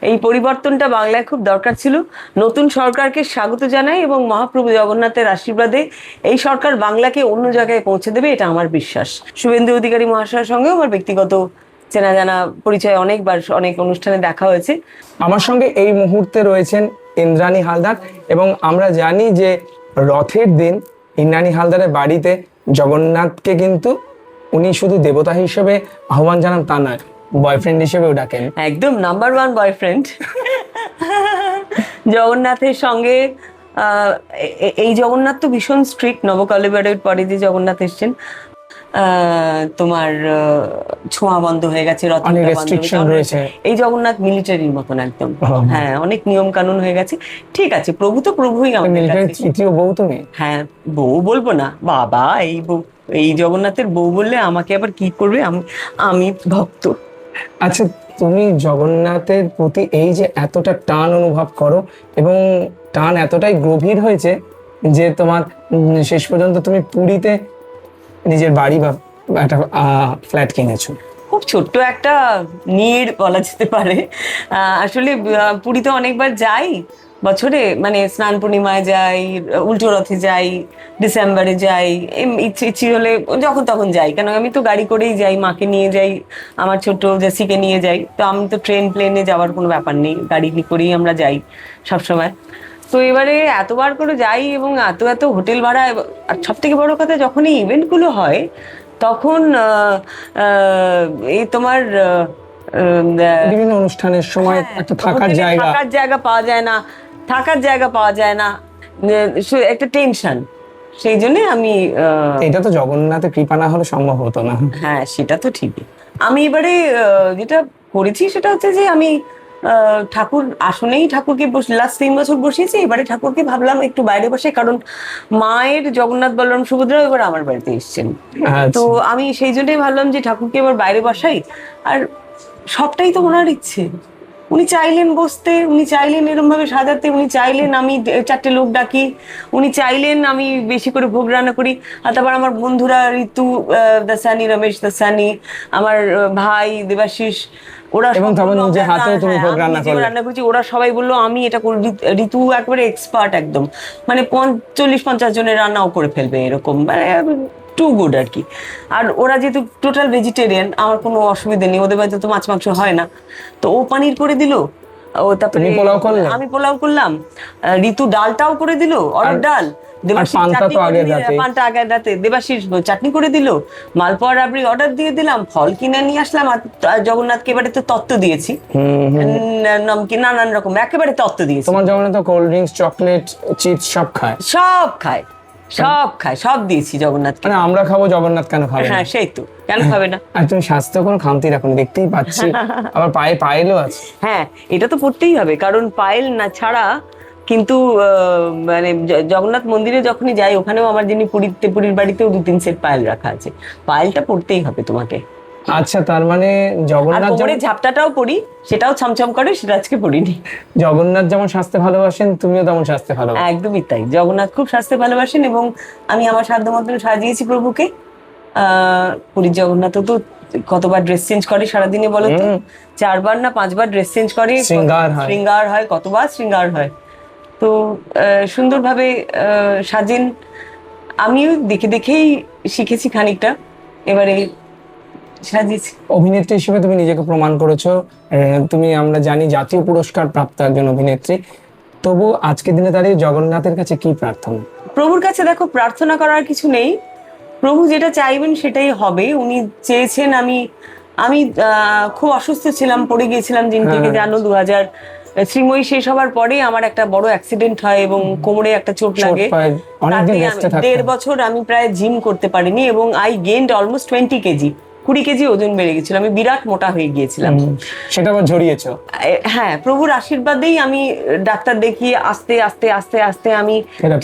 এই পরিবর্তনটা বাংলায় খুব দরকার ছিল। নতুন সরকারকে স্বাগত জানাই এবং মহাপ্রভু জগন্নাথের আশীর্বাদে এই সরকার বাংলাকে অন্য জায়গায় পৌঁছে দেবে, এটা আমার বিশ্বাস। শুভেন্দু অধিকারী মহাশয়ের সঙ্গেও আমার ব্যক্তিগত চেনা জানা পরিচয়, অনেকবার অনেক অনুষ্ঠানে দেখা হয়েছে। আমার সঙ্গে এই মুহূর্তে রয়েছেন ইন্দ্রাণী হালদার, এবং আমরা জানি যে রথের দিন ইন্দ্রাণী হালদারের বাড়িতে জগন্নাথকে কিন্তু উনি শুধু দেবতা হিসেবে আহ্বান জানান তা নয়, বয়ফ্রেন্ড হিসেবেও ডাকেন। একদম নাম্বার ওয়ান বয়ফ্রেন্ড জগন্নাথের সঙ্গে। এই জগন্নাথ তো ভীষণ স্ট্রিক্ট, নবকলেবরের পরে যে জগন্নাথ এসছেন, তোমার ছোঁয়া বন্ধ হয়ে গেছে, অনেক রেস্ট্রিকশন রয়েছে। এই জগন্নাথ মিলিটারির মতন একদম। হ্যাঁ, অনেক নিয়ম কানুন হয়ে গেছে। ঠিক আছে, প্রভু তো প্রভুই আমাদের কাছে। তৃতীয় বউ তুমি? হ্যাঁ, বউ বলবো না বাবা, এই বউ, এই জগন্নাথের বউ বললে আমাকে আবার কি করবে, আমি ভক্ত। আচ্ছা, তুমি জগন্নাথের প্রতি এই যে এতটা টান অনুভব করো, এবং টান এতটাই গভীর হয়েছে যে তোমার শেষ পর্যন্ত তুমি পুরীতে নিজের বাড়ি বা একটা ফ্ল্যাট কিনেছো। খুব ছোট্ট একটা নিড় বলা যেতে পারে। আসলে পুরীতে অনেকবার যাই বছরে, মানে স্নান পূর্ণিমায় যাই, উল্টো রথে যাই, ডিসেম্বরে যাই, ইচ্ছে হলে যখন তখন যাই। কেন আমি তো গাড়ি করেই যাই, মাকে নিয়ে যাই, আমার ছোট জেসিকে নিয়ে যাই। তো আমি তো ট্রেন প্লেনে যাওয়ার কোনো ব্যাপার নেই, গাড়ি করেই আমরা যাই সবসময়। তো এবারে এতবার করে যাই এবং এত হোটেল ভাড়া, আর সব থেকে বড় কথা যখন এই ইভেন্টগুলো হয় তখন এই তোমার বিভিন্ন অনুষ্ঠানের সময় একটা থাকার জায়গা পাওয়া যায় না, একটা টেনশন। সেই জন্য আমি এটা তো জগন্নাথের কৃপা না হলে সম্ভব হতো না। হ্যাঁ, সেটা তো ঠিকই। আমি এবারে যেটা করেছি সেটা হচ্ছে যে আমি ঠাকুর আসনেই ঠাকুরকে লাস্ট 3 বছর বসিয়েছি। এবারে ঠাকুরকে ভাবলাম একটু বাইরে বসে, কারণ মায়ের জগন্নাথ বলরাম সুভদ্রা এবার আমার বাড়িতে এসছেন। তো আমি সেই জন্যই ভাবলাম যে ঠাকুরকে এবার বাইরে বসাই। আর সবটাই তো ওনার ইচ্ছে। উনি চাইলেন বসতে, উনি চাইলেন এরকম ভাবে সাজাতে, উনি চাইলেন আমি 4টে লোক ডাকি, উনি চাইলেন আমি বেশি করে ভোগ রান্না করি। আর তারপর আমার বন্ধুরা ঋতু দাসানি, রমেশ দাসানি, আমার ভাই দেবাশিস, ওরা নিজে হাতে তুমি ভোগ রান্না করছি। ওরা সবাই বললো আমি এটা করি। ঋতু একবারে এক্সপার্ট একদম, মানে 40-50 জনের রান্নাও করে ফেলবে এরকম, মানে টু গুড আর কি। আর ওরা যেহেতু টোটাল ভেজিটেরিয়ান, আমার কোনো অসুবিধা নেই, ওদের বাড়িতে তো মাছ মাংস হয় না। তো ও পানির করে দিল, ও তারপরে আমি পোলাও করলাম, ঋতু ডালটাও করে দিল, অরহর ডাল। পানটা আগের রাতে দেবাশিস চাটনি করে দিল, মালপোয়া রাবড়ি অর্ডার দিয়ে দিলাম, ফল কিনে নিয়ে আসলাম। আর জগন্নাথকে এবারে তো তত্ত্ব দিয়েছি, নানান রকম একেবারে তত্ত্ব দিয়েছি। তোমার Jagannath cold drinks, chocolate, chips সব খায়, সব দিয়েছি জগন্নাথকে। মানে আমরা খাবো, জগন্নাথ কেন খাবে? হ্যাঁ, সেই তো, কেন খাবে না? আর তুমি স্বাস্থ্য কোনো খামতি রাখো, দেখতেই পাচ্ছি। আবার পায়েলও আছে। হ্যাঁ, এটা তো পড়তেই হবে, কারণ পায়েল না ছাড়া কিন্তু মানে জগন্নাথ মন্দিরে যখনই যাই, ওখানেও আমার যিনি পুরীর বাড়িতেও 2-3 সেট পায়েল রাখা আছে। পায়েলটা পড়তেই হবে তোমাকে। আচ্ছা, তার মানে জগন্নাথ ঝাপটাটাও পড়ি, সেটাও ছমছম করে, সেটা আজকে পড়িনি। জগন্নাথ যেমন স্বাস্থ্য ভালোবাসেন, তুমিও তেমন স্বাস্থ্য ভালোবাসেন। একদমই তাই, জগন্নাথ খুব স্বাস্থ্য ভালোবাসেন এবং আমি আমার সাধ্য মতন সাজিয়েছি প্রভুকে। পুরীর জগন্নাথ তো কতবার ড্রেস চেঞ্জ করে সারাদিনে বলো তো? 4বার না 5বার ড্রেস চেঞ্জ করে, শৃঙ্গার হয়, কতবার শৃঙ্গার হয়। তো সুন্দরভাবে সাজেন। আমিও দেখেই শিখেছি খানিকটা, এবারে সাজিয়েছি। অভিনেত্রী হিসেবে তুমি নিজেকে প্রমাণ করেছো। তুমি, আমরা জানি, জাতীয় পুরস্কার প্রাপ্ত একজন অভিনেত্রী। তবু আজকের দিনে দাঁড়িয়ে জগন্নাথের কাছে কি প্রার্থনা? প্রভুর কাছে দেখো, প্রার্থনা করার কিছু নেই। প্রভু যেটা চাইবেন সেটাই হবে। উনি চেয়েছেন, আমি খুব অসুস্থ ছিলাম, পড়ে গিয়েছিলাম দিন থেকে, জানো, 2000 শ্রীময়ী শেষ হবার পরে আমার একটা বড় অ্যাক্সিডেন্ট হয় এবং কোমরে একটা চোট লাগে। 1.5 বছর আমি প্রায় জিম করতে পারিনি এবং I gained almost 20 KG, 20 KG ওজন বেড়ে গেছিল। আমি বিরাট মোটা হয়ে গিয়েছিলাম। সেটা আবার ঝরিয়েছো? হ্যাঁ, প্রভুর আশীর্বাদেই আমি ডাক্তার দেখিয়ে আস্তে আস্তে আস্তে আস্তে আমি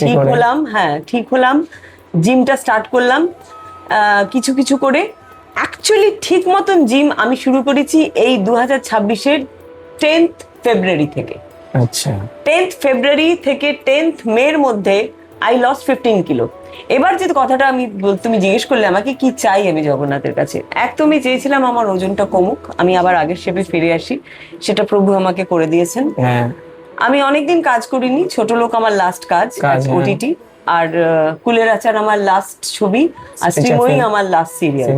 ঠিক হলাম। হ্যাঁ, ঠিক হলাম, জিমটা স্টার্ট করলাম কিছু কিছু করে। অ্যাকচুয়ালি ঠিক মতন জিম আমি শুরু করেছি এই 2026-এর 10th ফেব্রুয়ারি থেকে। আচ্ছা, 10th ফেব্রুয়ারি থেকে 10th মের মধ্যে আই লস্ট 15 কিলো। এবার যে কথাটা তুমি জিজ্ঞেস করলে আমাকে কি চাই আমি জগন্নাথের কাছে, এক তো আমি চেয়েছিলাম আমার ওজনটা কমুক, আমি আবার আগের শেপে ফিরে আসি, সেটা প্রভু আমাকে করে দিয়েছেন। হ্যাঁ, আমি অনেকদিন কাজ করিনি, ছোট লোক আমার লাস্ট কাজ হ্যাঁ। ওটিটি, আর কুলের আচার আমার লাস্ট ছবি, আর শ্রীময়ী আমার লাস্ট সিরিয়াল।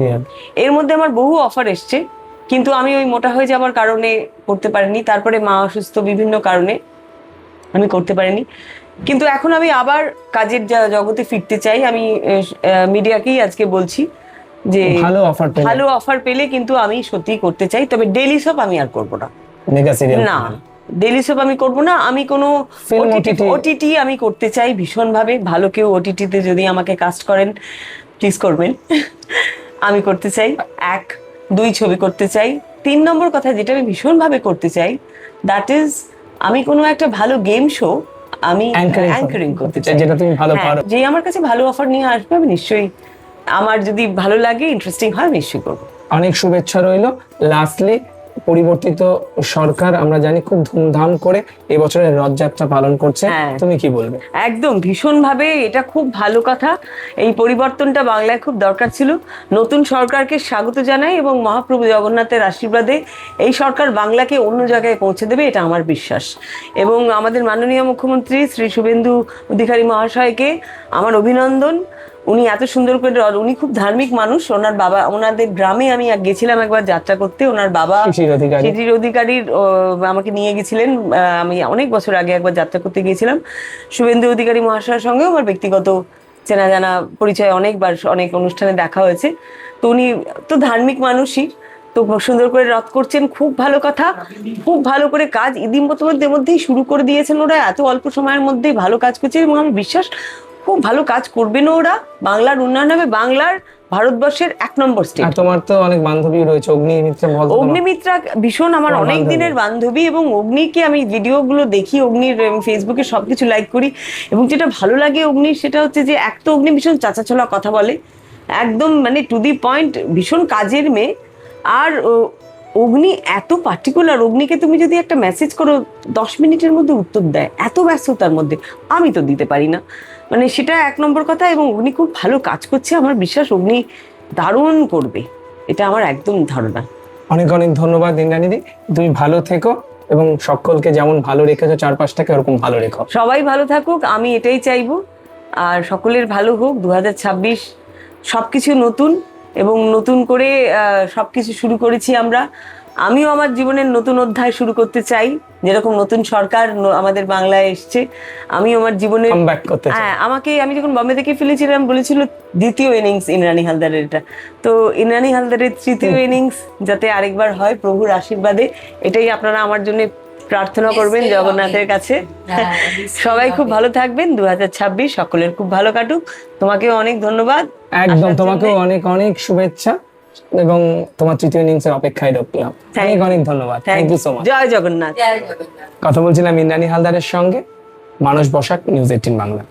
এর মধ্যে আমার বহু অফার এসছে, কিন্তু আমি ওই মোটা হয়ে যাওয়ার কারণে করতে পারিনি, তারপরে মা অসুস্থ, বিভিন্ন কারণে আমি করতে পারিনি। কিন্তু এখন আমি আবার কাজের জগতে ফিরতে চাই। আমি মিডিয়াকেই আজকে বলছি যে ভালো অফার পেলে কিন্তু আমি সত্যি করতে চাই, তবে ডেইলি সব আমি আর করবো না, মেগা সিরিয়াল না ডেইলি সব আমি করবো না। আমি কোনো ওটিটি আমি করতে চাই ভীষণ ভাবে, ভালো কেউ ওটিটিতে যদি আমাকে কাস্ট করেন প্লিজ করবেন। আমি করতে চাই, 1-2 ছবি করতে চাই। 3 নম্বর কথা যেটা আমি ভীষণ ভাবে করতে চাই, দ্যাট ইজ আমি কোনো একটা ভালো গেম শো আমি অ্যাঙ্কারিং করতে চাই, যেটা তুমি ভালো পারো। যে আমার কাছে ভালো অফার নিয়ে আসবে আমি নিশ্চয়ই, আমার যদি ভালো লাগে, ইন্টারেস্টিং হয়, নিশ্চয়ই করবো। অনেক শুভেচ্ছা রইলো। লাস্টলি, পরিবর্তিত সরকার আমরা জানি খুব ধুমধাম করে এবছরের রথযাত্রা পালন করছে, তুমি কি বলবে? একদম ভীষণ ভাবে এটা খুব ভালো কথা, এই পরিবর্তনটা বাংলায় খুব দরকার ছিল। নতুন সরকারকে স্বাগত জানাই এবং মহাপ্রভু জগন্নাথের আশীর্বাদে এই সরকার বাংলাকে অন্য জায়গায় পৌঁছে দেবে, এটা আমার বিশ্বাস। এবং আমাদের মাননীয় মুখ্যমন্ত্রী শ্রী শুভেন্দু অধিকারী মহাশয়কে আমার অভিনন্দন। উনি এত সুন্দর করে, উনি খুব ধার্মিক মানুষ। ওনার বাবা, ওনাদের গ্রামে আমি গেছিলাম একবার যাত্রা করতে, ওনার বাবা শিশির অধিকারীর আমাকে নিয়ে গেছিলেন। আমি অনেক বছর আগে একবার যাত্রা করতে গিয়েছিলাম শুভেন্দু অধিকারী মহাশয়ের সঙ্গেও আমার ব্যক্তিগত চেনা জানা পরিচয়, অনেকবার অনেক অনুষ্ঠানে দেখা হয়েছে। তো উনি তো ধার্মিক মানুষই, তো সুন্দর করে রথ করছেন, খুব ভালো কথা। খুব ভালো করে কাজ ইতিমধ্যে মধ্যেই শুরু করে দিয়েছেন ওরা, এত অল্প সময়ের মধ্যেই ভালো কাজ করছে এবং আমার বিশ্বাস খুব ভালো কাজ করবেন ওরা। বাংলার উন্নয়ন হবে, বাংলার ভারতবর্ষের 1 নম্বর স্টেট। তোমার তো অনেক বান্ধবী রয়েছে, অগ্নিমিত্রা ভীষণ আমার অনেক দিনের বান্ধবী, এবং অগ্নিকে আমি ভিডিওগুলো দেখি, অগ্নির ফেসবুকে সবকিছু লাইক করি, এবং যেটা ভালো লাগে অগ্নির সেটা হচ্ছে যে এক তো অগ্নি ভীষণ চাচাছোলা কথা বলে, একদম মানে টু দি পয়েন্ট, ভীষণ কাজের মেয়ে। আর অগ্নি এত পার্টিকুলার, অগ্নিকে তুমি যদি একটা মেসেজ করো 10 মিনিটের মধ্যে উত্তর দেয়, এত ব্যস্ততার মধ্যে। আমি তো দিতে পারি না, মানে সেটা 1 নম্বর কথা। এবং অগ্নি খুব ভালো কাজ করছে, আমার বিশ্বাস অগ্নি দারুণ করবে, এটা আমার একদম ধারণা। অনেক অনেক ধন্যবাদ ইন্দ্রাণীদি, তুমি ভালো থেকো এবং সকলকে যেমন ভালো রেখেছো চারপাশটাকে ওরকম ভালো রেখো। সবাই ভালো থাকুক, আমি এটাই চাইবো। আর সকলের ভালো হোক। 2026 সবকিছু নতুন, এবং নতুন করে সবকিছু শুরু করেছি আমরা। আমিও আমার জীবনের নতুন অধ্যায় শুরু করতে চাই, যেরকম নতুন সরকার আমাদের বাংলায় এসছে। আমি আমার জীবনে আমি যখন বম্বে থেকে ফিরেছিলাম বলেছিল দ্বিতীয় ইনিংস ইন্দ্রাণী হালদারের, এটা তো ইন্দ্রাণী হালদারের তৃতীয় ইনিংস যাতে আরেকবার হয় প্রভুর আশীর্বাদে, এটাই আপনারা আমার জন্য প্রার্থনা করবেন জগন্নাথের কাছে। সবাই খুব ভালো থাকবেন, 2026 সকলের খুব ভালো কাটুক। তোমাকেও অনেক ধন্যবাদ। একদম, তোমাকেও অনেক অনেক শুভেচ্ছা এবং তোমার তৃতীয় ইনিংসের অপেক্ষায় রইলাম। অনেক অনেক ধন্যবাদ, থ্যাংক ইউ সো মাচ। জয় জগন্নাথ। কথা বলছিলাম ইন্দ্রাণী হালদারের সঙ্গে, মানস বসাক, নিউজ 18 বাংলা।